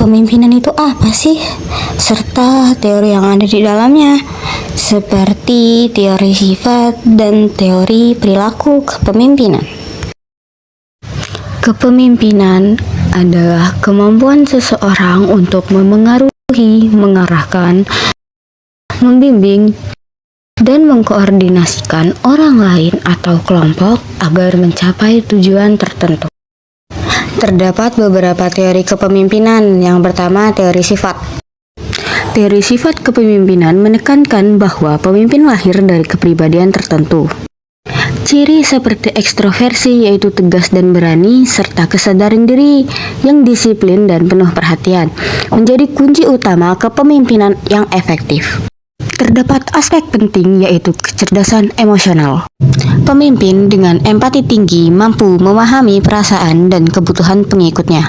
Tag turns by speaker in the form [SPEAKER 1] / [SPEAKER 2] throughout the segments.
[SPEAKER 1] kepemimpinan itu apa sih? Serta teori yang ada di dalamnya, seperti teori sifat dan teori perilaku kepemimpinan. Kepemimpinan adalah kemampuan seseorang untuk memengaruhi, mengarahkan, membimbing, dan mengkoordinasikan orang lain atau kelompok agar mencapai tujuan tertentu. Terdapat beberapa teori kepemimpinan. Yang pertama, teori sifat. Teori sifat kepemimpinan menekankan bahwa pemimpin lahir dari kepribadian tertentu. Ciri seperti ekstroversi yaitu tegas dan berani, serta kesadaran diri yang disiplin dan penuh perhatian, menjadi kunci utama kepemimpinan yang efektif. Terdapat aspek penting yaitu kecerdasan emosional. Pemimpin dengan empati tinggi mampu memahami perasaan dan kebutuhan pengikutnya.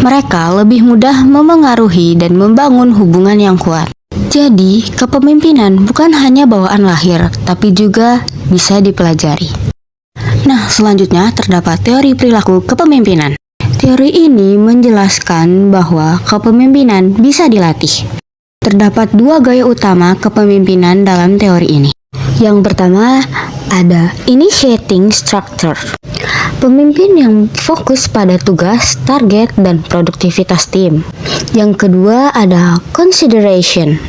[SPEAKER 1] Mereka lebih mudah memengaruhi dan membangun hubungan yang kuat. Jadi, kepemimpinan bukan hanya bawaan lahir, tapi juga bisa dipelajari. Nah, selanjutnya terdapat teori perilaku kepemimpinan. Teori ini menjelaskan bahwa kepemimpinan bisa dilatih. Terdapat dua gaya utama kepemimpinan dalam teori ini. Yang pertama, ada initiating structure. Pemimpin yang fokus pada tugas, target, dan produktivitas tim. Yang kedua ada consideration.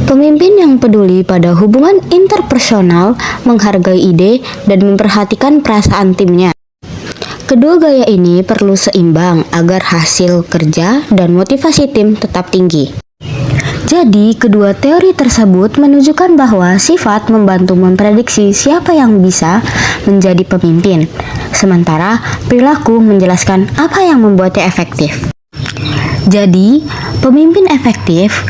[SPEAKER 1] Pemimpin yang peduli pada hubungan interpersonal, menghargai ide, dan memperhatikan perasaan timnya. Kedua gaya ini perlu seimbang agar hasil kerja dan motivasi tim tetap tinggi. Jadi, kedua teori tersebut menunjukkan bahwa sifat membantu memprediksi siapa yang bisa menjadi pemimpin, sementara perilaku menjelaskan apa yang membuatnya efektif. Jadi, pemimpin efektif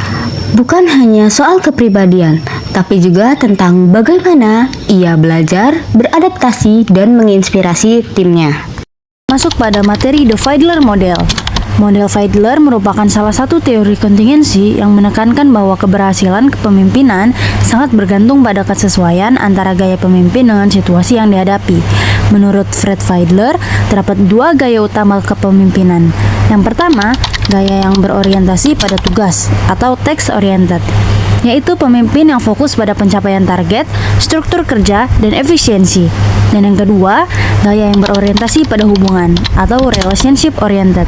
[SPEAKER 1] bukan hanya soal kepribadian, tapi juga tentang bagaimana ia belajar, beradaptasi, dan menginspirasi timnya.
[SPEAKER 2] Masuk pada materi The Fiedler Model. Model Fiedler merupakan salah satu teori kontingensi yang menekankan bahwa keberhasilan kepemimpinan sangat bergantung pada kesesuaian antara gaya pemimpin dengan situasi yang dihadapi. Menurut Fred Fiedler, terdapat dua gaya utama kepemimpinan. Yang pertama, gaya yang berorientasi pada tugas atau task-oriented, yaitu pemimpin yang fokus pada pencapaian target, struktur kerja, dan efisiensi. Dan yang kedua, gaya yang berorientasi pada hubungan atau relationship-oriented,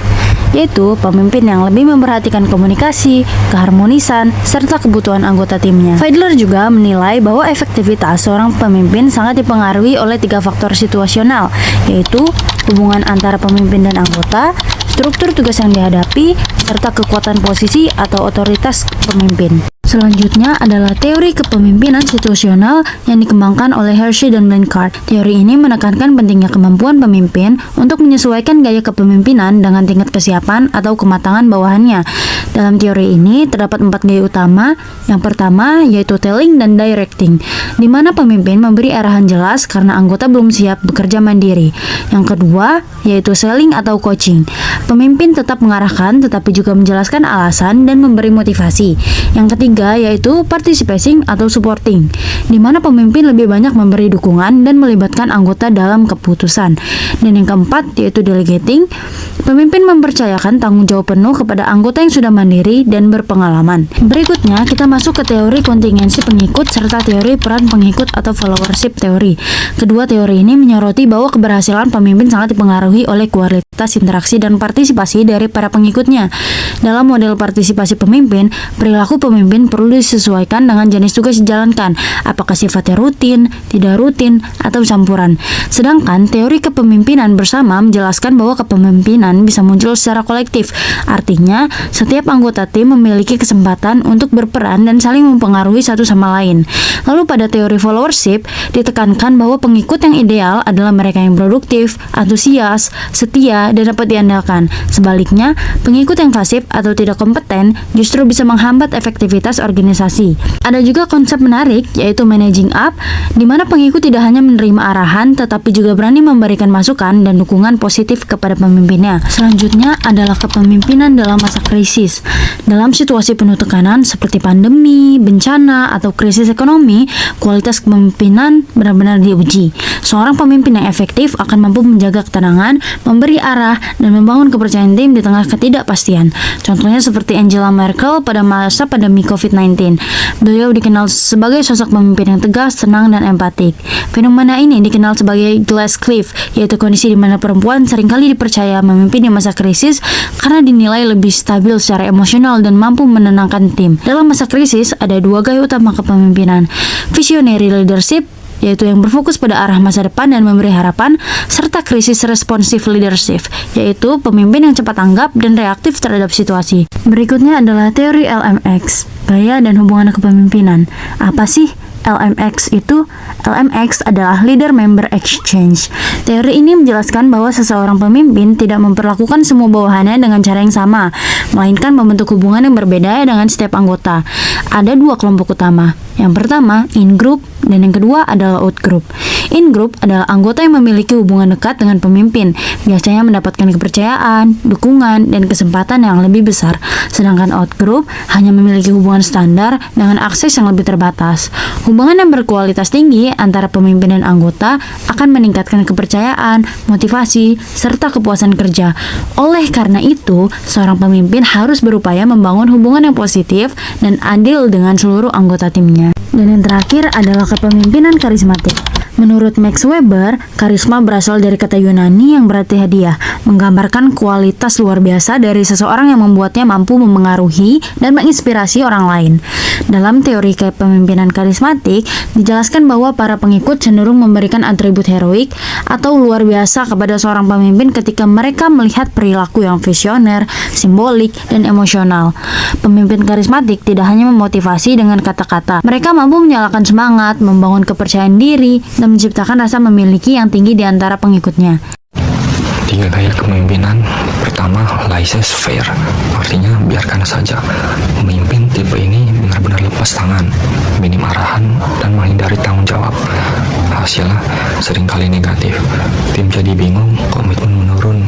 [SPEAKER 2] yaitu pemimpin yang lebih memperhatikan komunikasi, keharmonisan, serta kebutuhan anggota timnya. Fiedler juga menilai bahwa efektivitas seorang pemimpin sangat dipengaruhi oleh tiga faktor situasional, yaitu hubungan antara pemimpin dan anggota, struktur tugas yang dihadapi, serta kekuatan posisi atau otoritas pemimpin. Selanjutnya adalah teori kepemimpinan situasional yang dikembangkan oleh Hershey dan Blanchard. Teori ini menekankan pentingnya kemampuan pemimpin untuk menyesuaikan gaya kepemimpinan dengan tingkat kesiapan atau kematangan bawahannya. Dalam teori ini terdapat 4 gaya utama. Yang pertama yaitu telling dan directing, di mana pemimpin memberi arahan jelas karena anggota belum siap bekerja mandiri. Yang kedua yaitu selling atau coaching. Pemimpin tetap mengarahkan tetapi juga menjelaskan alasan dan memberi motivasi. Yang ketiga yaitu participating atau supporting, di mana pemimpin lebih banyak memberi dukungan dan melibatkan anggota dalam keputusan. Dan yang keempat yaitu delegating. Pemimpin mempercayakan tanggung jawab penuh kepada anggota yang sudah mandiri dan berpengalaman. Berikutnya kita masuk ke teori kontingensi pengikut serta teori peran pengikut atau followership teori. Kedua teori ini menyoroti bahwa keberhasilan pemimpin sangat dipengaruhi oleh kualitas interaksi dan partisipasi dari para pengikutnya. Dalam model partisipasi pemimpin, perilaku pemimpin perlu disesuaikan dengan jenis tugas dijalankan, apakah sifatnya rutin, tidak rutin, atau campuran. Sedangkan teori kepemimpinan bersama menjelaskan bahwa kepemimpinan bisa muncul secara kolektif. Artinya, setiap anggota tim memiliki kesempatan untuk berperan dan saling mempengaruhi satu sama lain. Lalu pada teori followership, ditekankan bahwa pengikut yang ideal adalah mereka yang produktif, antusias, setia, dan dapat diandalkan. Sebaliknya, pengikut yang pasif atau tidak kompeten justru bisa menghambat efektivitas organisasi. Ada juga konsep menarik yaitu managing up, di mana pengikut tidak hanya menerima arahan tetapi juga berani memberikan masukan dan dukungan positif kepada pemimpinnya. Selanjutnya adalah kepemimpinan dalam masa krisis. stres. Dalam situasi penuh tekanan seperti pandemi, bencana, atau krisis ekonomi, kualitas kepemimpinan benar-benar diuji. Seorang pemimpin yang efektif akan mampu menjaga ketenangan, memberi arah, dan membangun kepercayaan tim di tengah ketidakpastian. Contohnya seperti Angela Merkel pada masa pandemi COVID-19. Beliau dikenal sebagai sosok pemimpin yang tegas, tenang, dan empatik. Fenomena ini dikenal sebagai glass cliff, yaitu kondisi di mana perempuan seringkali dipercaya memimpin di masa krisis karena dinilai lebih stabil secara emosional dan mampu menenangkan tim. Dalam masa krisis, ada dua gaya utama kepemimpinan: visionary leadership, yaitu yang berfokus pada arah masa depan dan memberi harapan, serta krisis responsive leadership, yaitu pemimpin yang cepat tanggap dan reaktif terhadap situasi. Berikutnya adalah teori LMX, gaya dan hubungan kepemimpinan. Apa sih LMX itu? LMX adalah Leader Member Exchange. Teori ini menjelaskan bahwa seseorang pemimpin tidak memperlakukan semua bawahannya dengan cara yang sama, melainkan membentuk hubungan yang berbeda dengan setiap anggota. Ada dua kelompok utama. Yang pertama, in-group, dan yang kedua adalah out-group. In-group adalah anggota yang memiliki hubungan dekat dengan pemimpin, biasanya mendapatkan kepercayaan, dukungan, dan kesempatan yang lebih besar. Sedangkan out-group hanya memiliki hubungan standar dengan akses yang lebih terbatas. Hubungan yang berkualitas tinggi antara pemimpin dan anggota akan meningkatkan kepercayaan, motivasi, serta kepuasan kerja. Oleh karena itu, seorang pemimpin harus berupaya membangun hubungan yang positif dan adil dengan seluruh anggota timnya. Dan yang terakhir adalah kepemimpinan karismatik. Menurut Max Weber, karisma berasal dari kata Yunani yang berarti hadiah, menggambarkan kualitas luar biasa dari seseorang yang membuatnya mampu memengaruhi dan menginspirasi orang lain. Dalam teori kepemimpinan karismatik, dijelaskan bahwa para pengikut cenderung memberikan atribut heroik atau luar biasa kepada seorang pemimpin ketika mereka melihat perilaku yang visioner, simbolik, dan emosional. Pemimpin karismatik tidak hanya memotivasi dengan kata-kata, mereka mampu menyalakan semangat, membangun kepercayaan diri, dan menciptakan rasa memiliki yang tinggi di antara pengikutnya.
[SPEAKER 3] 3 gaya kepemimpinan. Pertama, laissez-faire, artinya biarkan saja. Pemimpin tipe ini benar-benar lepas tangan, minim arahan, dan menghindari tanggung jawab. Hasilnya seringkali negatif. Tim jadi bingung, komitmen menurun,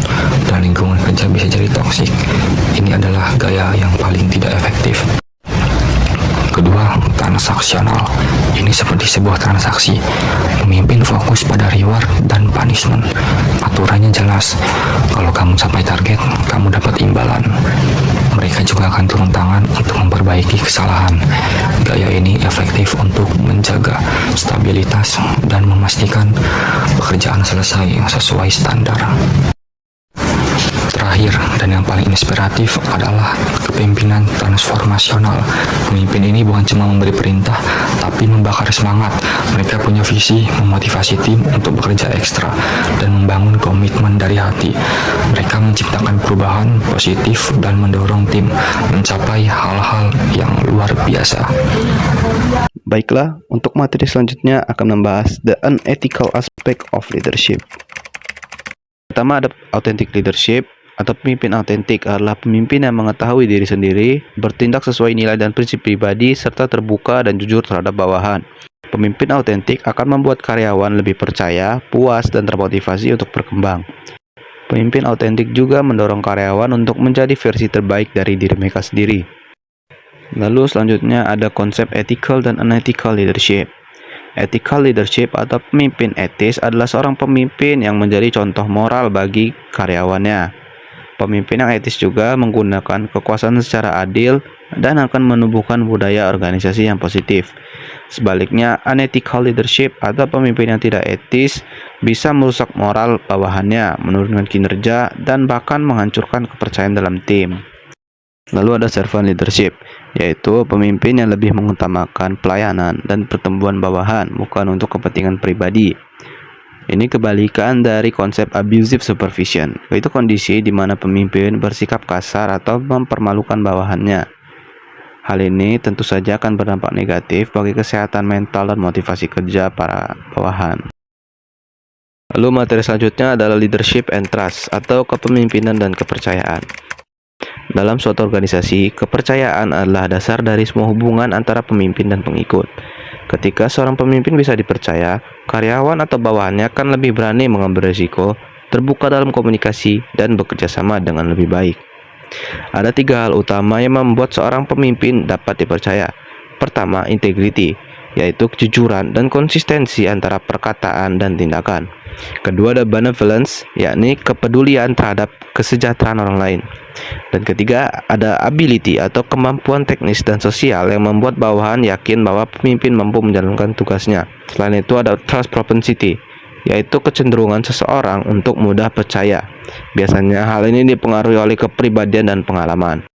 [SPEAKER 3] dan lingkungan kerja bisa jadi toksik. Ini adalah gaya yang paling tidak efektif. Kedua, transaksional. Ini seperti sebuah transaksi. Pemimpin fokus pada reward dan punishment. Aturannya jelas. Kalau kamu sampai target, kamu dapat imbalan. Mereka juga akan turun tangan untuk memperbaiki kesalahan. Gaya ini efektif untuk menjaga stabilitas dan memastikan pekerjaan selesai sesuai standar. Terakhir dan yang paling inspiratif adalah kepemimpinan transformasional. Pemimpin ini bukan cuma memberi perintah, tapi membakar semangat. Mereka punya visi, memotivasi tim untuk bekerja ekstra, dan membangun komitmen dari hati. Mereka menciptakan perubahan positif dan mendorong tim mencapai hal-hal yang luar biasa.
[SPEAKER 4] Baiklah, untuk materi selanjutnya akan membahas the unethical aspect of leadership. Pertama ada authentic leadership, atau pemimpin autentik adalah pemimpin yang mengetahui diri sendiri, bertindak sesuai nilai dan prinsip pribadi, serta terbuka dan jujur terhadap bawahan. Pemimpin autentik akan membuat karyawan lebih percaya, puas, dan termotivasi untuk berkembang. Pemimpin autentik juga mendorong karyawan untuk menjadi versi terbaik dari diri mereka sendiri. Lalu selanjutnya ada konsep ethical dan unethical leadership. Ethical leadership atau pemimpin etis adalah seorang pemimpin yang menjadi contoh moral bagi karyawannya. Pemimpin yang etis juga menggunakan kekuasaan secara adil dan akan menumbuhkan budaya organisasi yang positif. Sebaliknya, unethical leadership atau pemimpin yang tidak etis bisa merusak moral bawahannya, menurunkan kinerja, dan bahkan menghancurkan kepercayaan dalam tim. Lalu ada servant leadership, yaitu pemimpin yang lebih mengutamakan pelayanan dan pertumbuhan bawahan, bukan untuk kepentingan pribadi. Ini kebalikan dari konsep abusive supervision, yaitu kondisi di mana pemimpin bersikap kasar atau mempermalukan bawahannya. Hal ini tentu saja akan berdampak negatif bagi kesehatan mental dan motivasi kerja para bawahan. Lalu materi selanjutnya adalah leadership and trust, atau kepemimpinan dan kepercayaan. Dalam suatu organisasi, kepercayaan adalah dasar dari semua hubungan antara pemimpin dan pengikut. Ketika seorang pemimpin bisa dipercaya, karyawan atau bawahannya akan lebih berani mengambil risiko, terbuka dalam komunikasi, dan bekerja sama dengan lebih baik. Ada 3 hal utama yang membuat seorang pemimpin dapat dipercaya. Pertama, integrity, yaitu kejujuran dan konsistensi antara perkataan dan tindakan. Kedua, ada benevolence, yakni kepedulian terhadap kesejahteraan orang lain. Dan ketiga, ada ability atau kemampuan teknis dan sosial yang membuat bawahan yakin bahwa pemimpin mampu menjalankan tugasnya. Selain itu, ada trust propensity, yaitu kecenderungan seseorang untuk mudah percaya. Biasanya hal ini dipengaruhi oleh kepribadian dan pengalaman.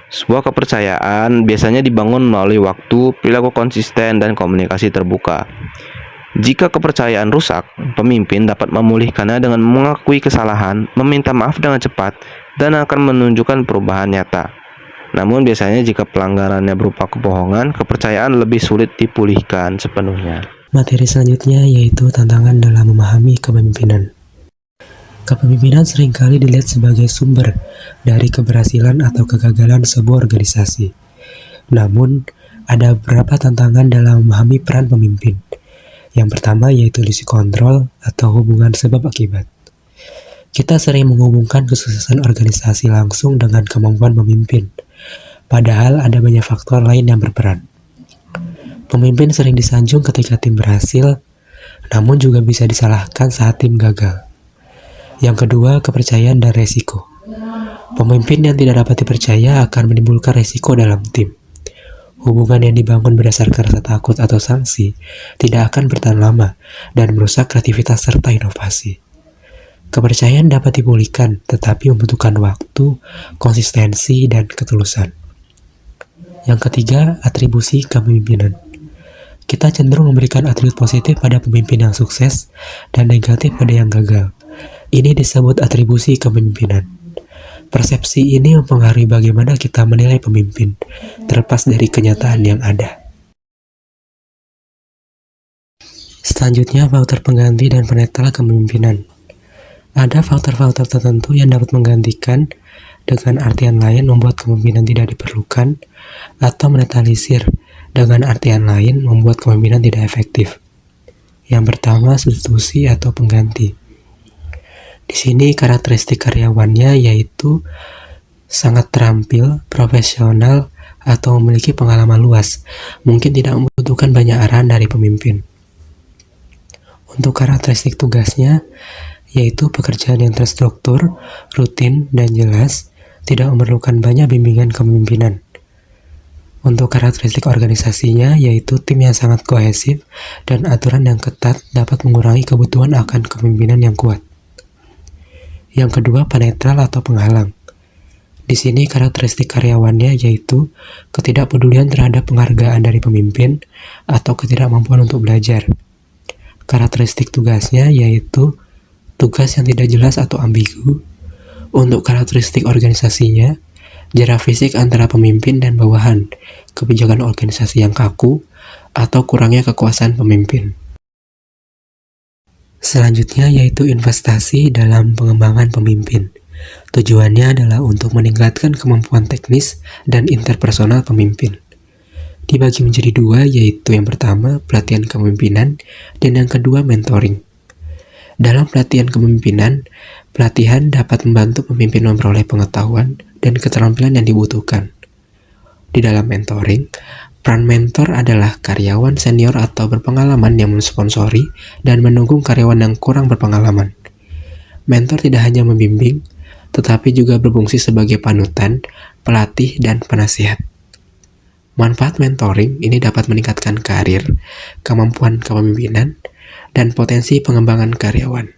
[SPEAKER 4] Sebuah kepercayaan biasanya dibangun melalui waktu, perilaku konsisten, dan komunikasi terbuka. Jika kepercayaan rusak, pemimpin dapat memulihkannya dengan mengakui kesalahan, meminta maaf dengan cepat, dan akan menunjukkan perubahan nyata. Namun biasanya jika pelanggarannya berupa kebohongan, kepercayaan lebih sulit dipulihkan sepenuhnya.
[SPEAKER 5] Materi selanjutnya yaitu tantangan dalam memahami kepemimpinan. Kepemimpinan seringkali dilihat sebagai sumber dari keberhasilan atau kegagalan sebuah organisasi. Namun, ada beberapa tantangan dalam memahami peran pemimpin. Yang pertama yaitu ilusi kontrol atau hubungan sebab akibat. Kita sering menghubungkan kesuksesan organisasi langsung dengan kemampuan pemimpin, padahal ada banyak faktor lain yang berperan. Pemimpin sering disanjung ketika tim berhasil, namun juga bisa disalahkan saat tim gagal. Yang kedua, kepercayaan dan resiko. Pemimpin yang tidak dapat dipercaya akan menimbulkan resiko dalam tim. Hubungan yang dibangun berdasarkan rasa takut atau sanksi tidak akan bertahan lama dan merusak kreativitas serta inovasi. Kepercayaan dapat dipulihkan, tetapi membutuhkan waktu, konsistensi, dan ketulusan. Yang ketiga, atribusi kepemimpinan. Kita cenderung memberikan atribut positif pada pemimpin yang sukses dan negatif pada yang gagal. Ini disebut atribusi kepemimpinan. Persepsi ini mempengaruhi bagaimana kita menilai pemimpin, terlepas dari kenyataan yang ada. Selanjutnya, faktor pengganti dan penetral kepemimpinan. Ada faktor-faktor tertentu yang dapat menggantikan, dengan artian lain membuat kepemimpinan tidak diperlukan, atau menetralisir, dengan artian lain membuat kepemimpinan tidak efektif. Yang pertama, substitusi atau pengganti. Di sini karakteristik karyawannya yaitu sangat terampil, profesional, atau memiliki pengalaman luas, mungkin tidak membutuhkan banyak arahan dari pemimpin. Untuk karakteristik tugasnya, yaitu pekerjaan yang terstruktur, rutin, dan jelas, tidak memerlukan banyak bimbingan kepemimpinan. Untuk karakteristik organisasinya, yaitu tim yang sangat kohesif dan aturan yang ketat dapat mengurangi kebutuhan akan kepemimpinan yang kuat. Yang kedua, penetral atau penghalang. Di sini karakteristik karyawannya yaitu ketidakpedulian terhadap penghargaan dari pemimpin atau ketidakmampuan untuk belajar. Karakteristik tugasnya yaitu tugas yang tidak jelas atau ambigu. Untuk karakteristik organisasinya, jarak fisik antara pemimpin dan bawahan, kebijakan organisasi yang kaku, atau kurangnya kekuasaan pemimpin. Selanjutnya yaitu investasi dalam pengembangan pemimpin. Tujuannya adalah untuk meningkatkan kemampuan teknis dan interpersonal pemimpin. Dibagi menjadi 2, yaitu yang pertama pelatihan kepemimpinan dan yang kedua mentoring. Dalam pelatihan kepemimpinan, pelatihan dapat membantu pemimpin memperoleh pengetahuan dan keterampilan yang dibutuhkan. Di dalam mentoring, peran mentor adalah karyawan senior atau berpengalaman yang mensponsori dan mendukung karyawan yang kurang berpengalaman. Mentor tidak hanya membimbing, tetapi juga berfungsi sebagai panutan, pelatih, dan penasihat. Manfaat mentoring ini dapat meningkatkan karir, kemampuan kepemimpinan, dan potensi pengembangan karyawan.